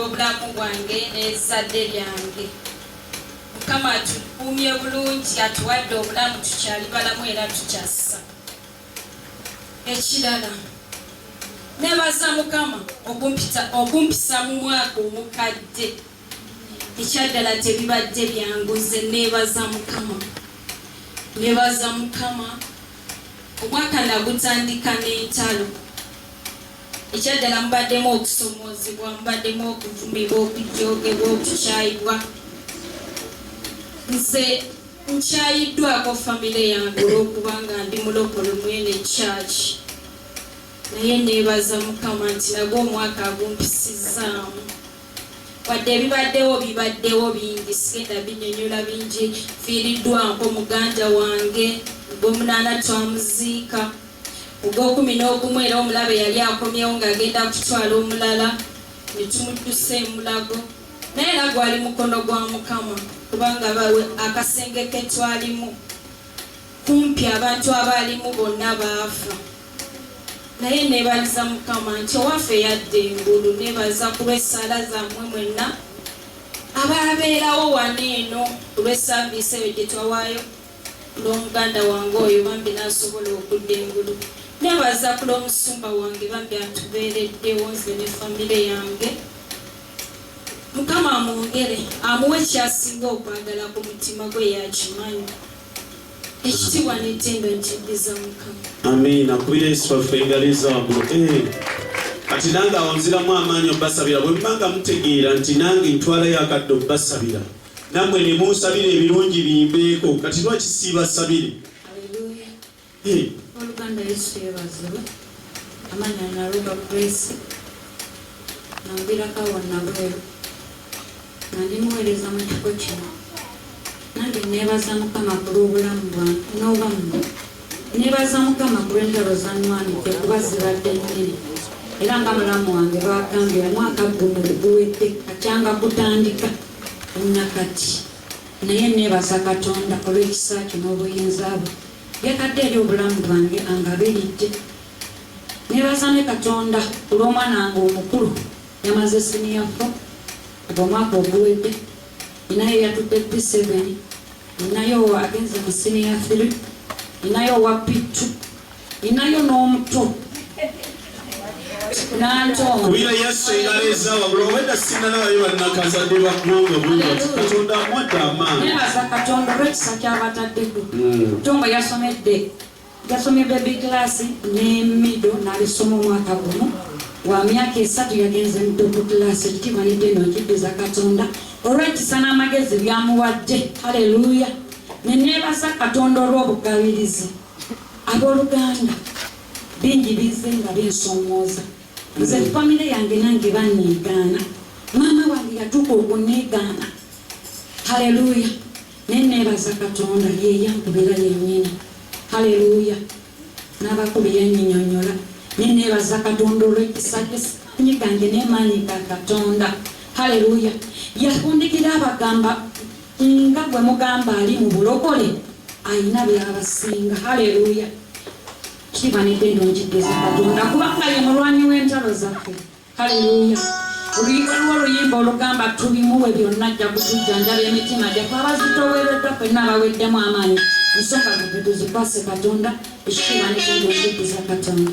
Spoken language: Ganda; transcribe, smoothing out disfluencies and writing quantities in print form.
olw'obulamu bwange n'ezzadde lyange. Mukama atukuumye bulungi, atuwadde obulamu, tukyali balamu era tukyassa. Ekirala, neebaza Mukama okumpisa mu mwaka omukadde. Ekyaddala tebibadde byanguze, neebaza Mukama. Neebaza Mukama, omwaka nagutandika n'entalo. Ekyaddala mubaddemu okusomoozebwa, mubaddemu okuvumibwa, okujoogebwa, okukyayibwa. Nze nkyayiddwako famire yange olw'okubanga ndi mulokole mwene church. Naye neebaza Mukama nti nagwo omwaka agumpisizaamu. Wadde bibaddewo bingi, sigenda binyonyola bingi. Fiiriddwako muganda wange, ogw'omunaana twamuziika. Ogw'okuminaogumu era omulabe yali akomyewo ng'agenda kutwala omulala, ne tumuddusa emulago. Naye era gwali mukono gwa Mukama, kubanga akasenge ke twalimu kumpi abantu abaalimu bonna baafa. Naye neebaliza Mukama nti owaffe yadde engulu. Neebaza ku lw'essaala zammwe mwenna ababeerawo wano eno, ku lw'esaaviisi eyo gye twawaayo olw'omuganda wange oyo, bambi n'asobola okudda engulu. Neebaza ku lw'omusumba wange, bambi atubeereddewo, nze ne famire yange. Mukama amwongere, amuwe ekyasinga okwagala ku mutima gwe, yakimanyi. Ekitiibwa n'ettendo nkiddiza Mukama. Amiina. Kubira Yesu waffe engaliza waggulu. Kati nange awo nziramu amaanyi obbasabira. Bwe mbanga mutegeera nti nange ntwalayo akadde obbasabira, nammwe ne munsabira ebirungi bimbeeko. Kati lwaki siibasabire? Haleluya. Oluganda Yesu yeebazibwe. Amanya naluga Grace. Nambirako wonna bweru. Nandi muweereza mu kigo kino. Nange neebaza Mukama ku lw'obulamu bwange n'obwammwe. Neebaza Mukama ku lw'entalo za nnwanidde kuba zibadde nnene. Era nga mulamu wange baagambye omwaka guno guwedde akyanga kutandika onnakati. Naye neebaza Katonda olw'ekisa kye n'obuyinza bwe. Yakadde eri obulamu bwange angabiridde. Neebaza ne Katonda ku lw'omwana wange omukulu yamaze siniya 4 omwaka oguwedde. Ninayo yatudde P7, ninayo agenze mu siniya 3, ninayo wa P2, ninayo n'omuto. Kubira Yesu engaleeza waggulu. Obwedda sinalabayo bannakazadde baggwanga bulungi. Katonda amuwadde amaanyi. Neebaza Katonda olw'ekisa ky'abataddeko. Tongo yasomye baby class ne middle n'alisoma omwaka guno. Wa myaka 3 yagenze mu top class. Ekitiibwa n'ettendo nkiddiza Katonda olw'ekisa n'amagezi byamuwadde. Haleluya. Ne neebaza Katonda olw'obugabirizi. Abooluganda bingi bizze nga bensomooza. Nze famire yange nange banneegaana. Maama wange yatuuka okunneegaana. Haleluya. Ne neebaza Katonda ye yankubira yennyini. Haleluya. N'abakubi yanyinyonyola. Ne neebaza Katonda olw'ekisa ky'essanyi gange n'emaanyi ga Katonda. Haleluya. Yakundikira abagamba nga bwe mugamba ali mu bulokole ayina byabasinga. Haleluya. Kitiibwa n'ettendo nkiddiza Katonda kubanga ye mulwanyi w'entalo zaffe. Haleluya. Oluyimba olugamba tubimuwe byonna ajja kutujjanjaba emitima gyaffe abazitoweereddwa ffenna abaweddemu amaanyi. Ensonga zaffe tuzikwase Katonda. Ekitiibwa n'ettendo nkiddiza Katonda.